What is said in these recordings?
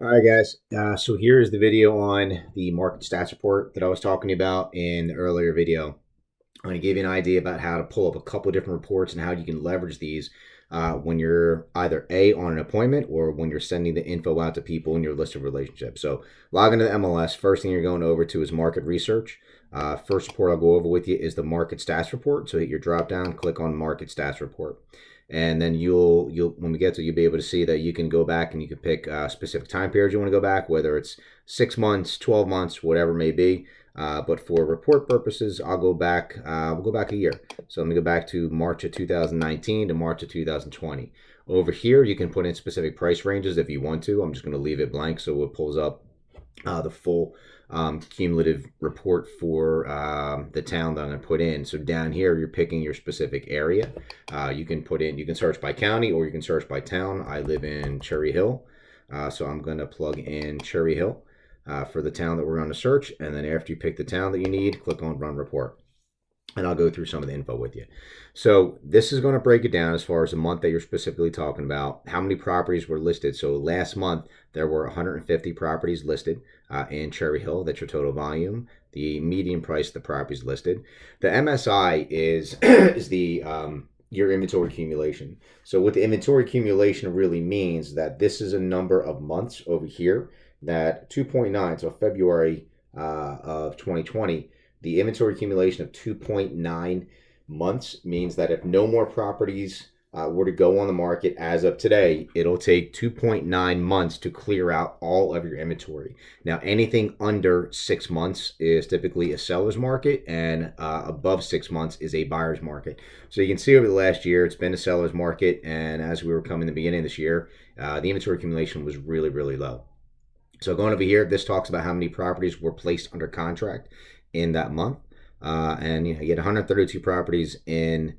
All right, guys. So here is the video on the market stats report that I was talking about in the earlier video. I'm going to give you an idea about how to pull up a couple of different reports and how you can leverage these when you're either on an appointment or when you're sending the info out to people in your list of relationships. So log into the MLS. First thing you're going over to is market research. First report I'll go over with you is the market stats report. So hit your drop down, click on market stats report. And then you'll when we get to it, you'll be able to see that you can go back and you can pick specific time periods you want to go back, whether it's 6 months, 12 months, whatever it may be. But for report purposes, I'll go back. We'll go back a year. So I'm gonna go back to March of 2019 to March of 2020. Over here, you can put in specific price ranges if you want to. I'm just gonna leave it blank so it pulls up the full cumulative report for the town that I'm going to put in. So down here, you're picking your specific area. You can search by county or you can search by town. I live in Cherry Hill, so I'm going to plug in Cherry Hill for the town that we're going to search. And then after you pick the town that you need, click on Run Report. And I'll go through some of the info with you. So this is going to break it down as far as the month that you're specifically talking about, how many properties were listed. So last month, there were 150 properties listed in Cherry Hill. That's your total volume. The median price of the properties listed. The MSI is is the your inventory accumulation. So what the inventory accumulation really means that this is a number of months over here that 2.9, so February of 2020, the inventory accumulation of 2.9 months means that if no more properties were to go on the market as of today, it'll take 2.9 months to clear out all of your inventory. Now, anything under 6 months is typically a seller's market, and above 6 months is a buyer's market. So you can see over the last year, it's been a seller's market, and as we were coming to the beginning of this year, the inventory accumulation was really, really low. So going over here, this talks about how many properties were placed under contract in that month. And you get 132 properties in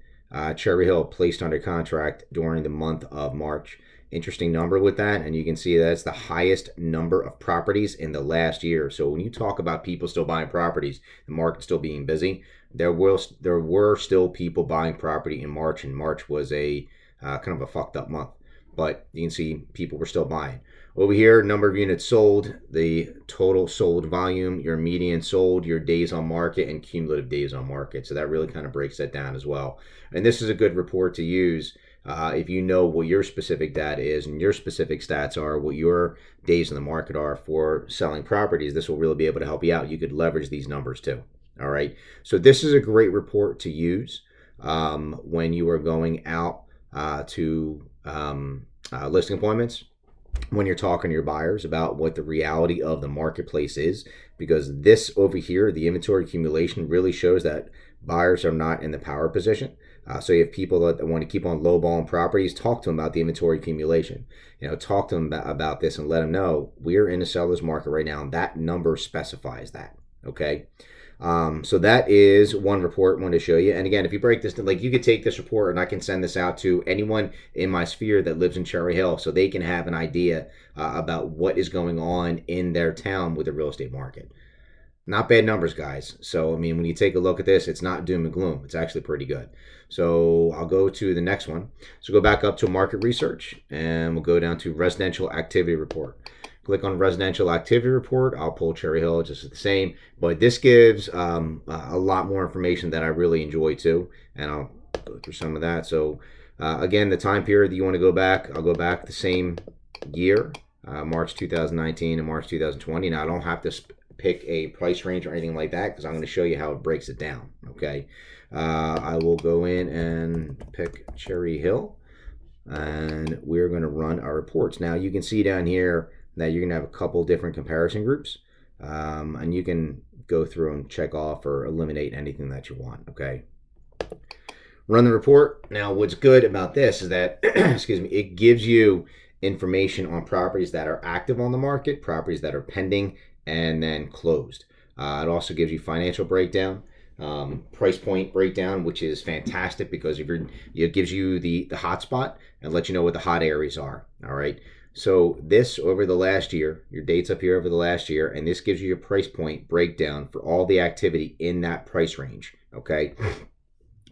Cherry Hill placed under contract during the month of March. Interesting number with that, and you can see that's the highest number of properties in the last year. So when you talk about people still buying properties, the market still being busy, there were still people buying property in March, and March was a kind of a fucked up month. But you can see people were still buying. Over here, number of units sold, the total sold volume, your median sold, your days on market, and cumulative days on market. So that really kind of breaks that down as well. And this is a good report to use if you know what your specific data is and your specific stats are, what your days in the market are for selling properties. This will really be able to help you out. You could leverage these numbers too. All right. So this is a great report to use when you are going out to listing appointments, when you're talking to your buyers about what the reality of the marketplace is, because this over here, the inventory accumulation, really shows that buyers are not in the power position. So you have people that want to keep on lowballing properties. Talk to them about the inventory accumulation. Talk to them about this and let them know we're in a seller's market right now, and that number specifies that. Okay. So that is one report I wanted to show you. And again, if you break this, like, you could take this report and I can send this out to anyone in my sphere that lives in Cherry Hill so they can have an idea about what is going on in their town with the real estate market. Not bad numbers, guys. So, I mean, when you take a look at this, it's not doom and gloom. It's actually pretty good. So I'll go to the next one. So go back up to market research and we'll go down to residential activity report. Click on residential activity report. I'll pull Cherry Hill just the same, but this gives a lot more information that I really enjoy too, and I'll go through some of that. So again, the time period that you want to go back, I'll go back the same year, March 2019 and March 2020. Now I don't have to pick a price range or anything like that because I'm going to show you how it breaks it down. Okay, I will go in and pick Cherry Hill, and we're going to run our reports. Now you can see down here that you're going to have a couple different comparison groups, and you can go through and check off or eliminate anything that you want. Okay, run the report. Now what's good about this is that excuse me, it gives you information on properties that are active on the market, properties that are pending, and then closed. It also gives you financial breakdown, price point breakdown, which is fantastic because it gives you the hot spot and lets you know what the hot areas are. All right. So this over the last year, your dates up here over the last year, and this gives you your price point breakdown for all the activity in that price range. Okay.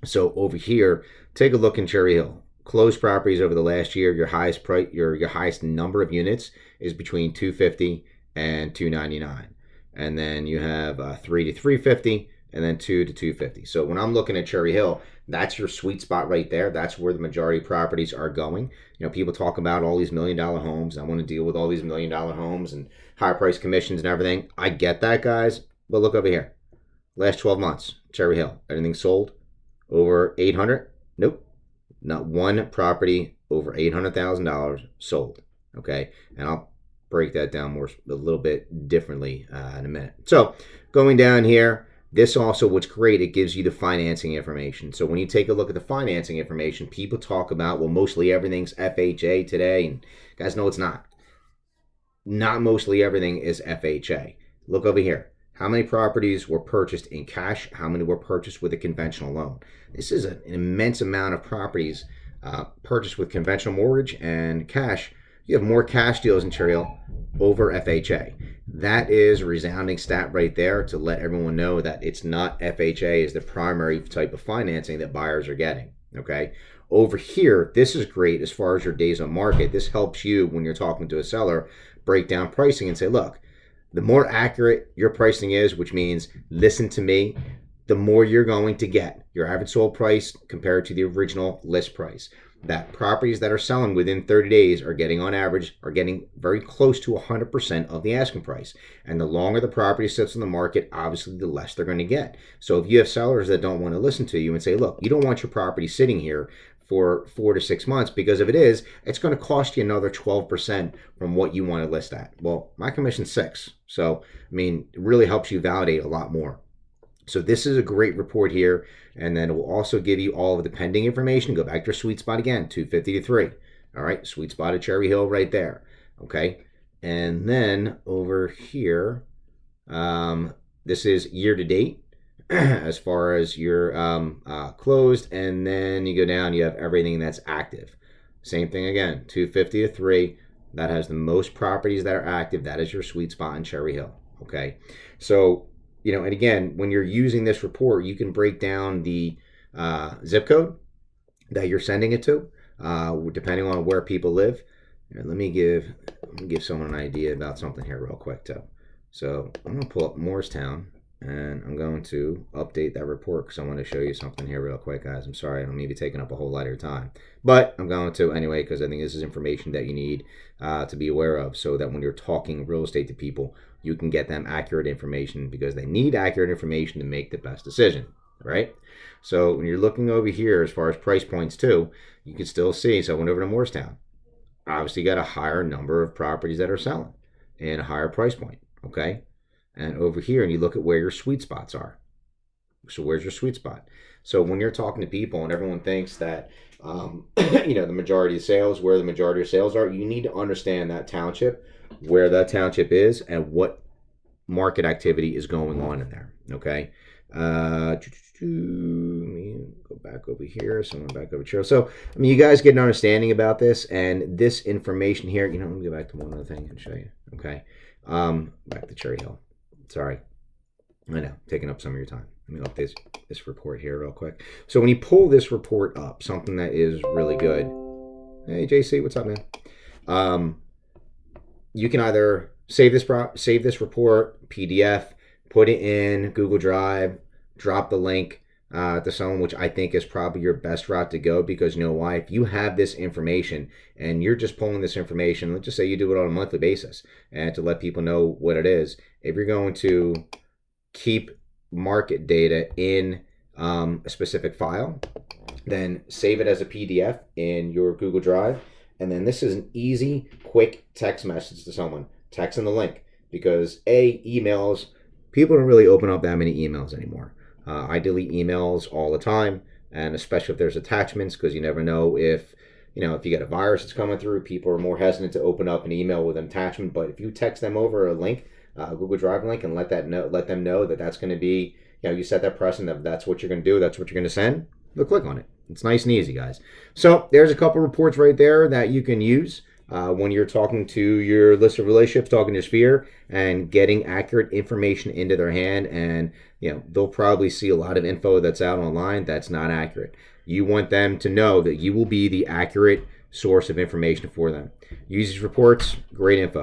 So over here, take a look in Cherry Hill. closed properties over the last year, your highest price, your highest number of units is between 250 and 299, and then you have 3 to 350, and then 2 to 250. So when I'm looking at Cherry Hill, that's your sweet spot right there. That's where the majority of properties are going. People talk about all these $1 million homes. I want to deal with all these $1 million homes and high price commissions and everything. I get that, guys. But look over here. Last 12 months, Cherry Hill, anything sold over 800? Nope. Not one property over $800,000 sold. Okay, and I'll break that down a little bit differently in a minute. So going down here, this also, what's great, it gives you the financing information. So when you take a look at the financing information, people talk about, well, mostly everything's FHA today, and guys, no, it's not. Not mostly everything is FHA. Look over here. How many properties were purchased in cash? How many were purchased with a conventional loan? This is an immense amount of properties purchased with conventional mortgage and cash. You have more cash deals in Cherry Hill over FHA. That is a resounding stat right there to let everyone know that it's not FHA is the primary type of financing that buyers are getting. Okay. Over here, this is great as far as your days on market. This helps you when you're talking to a seller break down pricing and say, look, the more accurate your pricing is, which means listen to me, the more you're going to get. Your average sold price compared to the original list price. That properties that are selling within 30 days are getting, on average, are getting very close to 100% of the asking price. And the longer the property sits on the market, obviously the less they're going to get. So if you have sellers that don't want to listen to you and say, look, you don't want your property sitting here for 4 to 6 months, because if it is, it's going to cost you another 12% from what you want to list at. Well, my commission's 6. So, I mean, it really helps you validate a lot more. So this is a great report here, and then it will also give you all of the pending information. Go back to your sweet spot again, 250 to 3. All right, sweet spot at Cherry Hill right there. Okay, and then over here, this is year to date as far as your closed, and then you go down, you have everything that's active. Same thing again, 250 to 3. That has the most properties that are active. That is your sweet spot in Cherry Hill. Okay, so and again, when you're using this report, you can break down the zip code that you're sending it to, depending on where people live. And let me give someone an idea about something here real quick too. So I'm going to pull up Morristown, and I'm going to update that report because I want to show you something here real quick, guys. I'm sorry, I don't mean to be taking up a whole lot of your time, but I'm going to anyway because I think this is information that you need to be aware of, so that when you're talking real estate to people, you can get them accurate information, because they need accurate information to make the best decision, right? So when you're looking over here as far as price points too, you can still see, so I went over to Morristown. Obviously got a higher number of properties that are selling and a higher price point, okay? And over here, and you look at where your sweet spots are. So where's your sweet spot? So when you're talking to people and everyone thinks that, the majority of sales, where the majority of sales are, you need to understand that township, where that township is, and what market activity is going on in there, okay? Let me go back over here. Someone back over here. So, I mean, you guys get an understanding about this, and this information here, let me go back to one other thing and show you, okay? Back to Cherry Hill. Sorry. I know, taking up some of your time. Let me update this report here real quick. So when you pull this report up, something that is really good. Hey, JC, what's up, man? You can either save this report, PDF, put it in Google Drive, drop the link to someone, which I think is probably your best route to go, because you know why? If you have this information and you're just pulling this information, let's just say you do it on a monthly basis, and to let people know what it is, if you're going to keep market data in a specific file, then save it as a PDF in your Google Drive. And then this is an easy, quick text message to someone. Text them the link, because emails, people don't really open up that many emails anymore. I delete emails all the time, and especially if there's attachments, because you never know if you get a virus that's coming through. People are more hesitant to open up an email with an attachment. But if you text them over a link, a Google Drive link, and let them know that that's going to be, you set that precedent, that's what you're going to do, that's what you're going to send, they'll click on it. It's nice and easy, guys. So there's a couple reports right there that you can use when you're talking to your list of relationships, talking to Sphere, and getting accurate information into their hand. And they'll probably see a lot of info that's out online that's not accurate. You want them to know that you will be the accurate source of information for them. Use these reports, great info.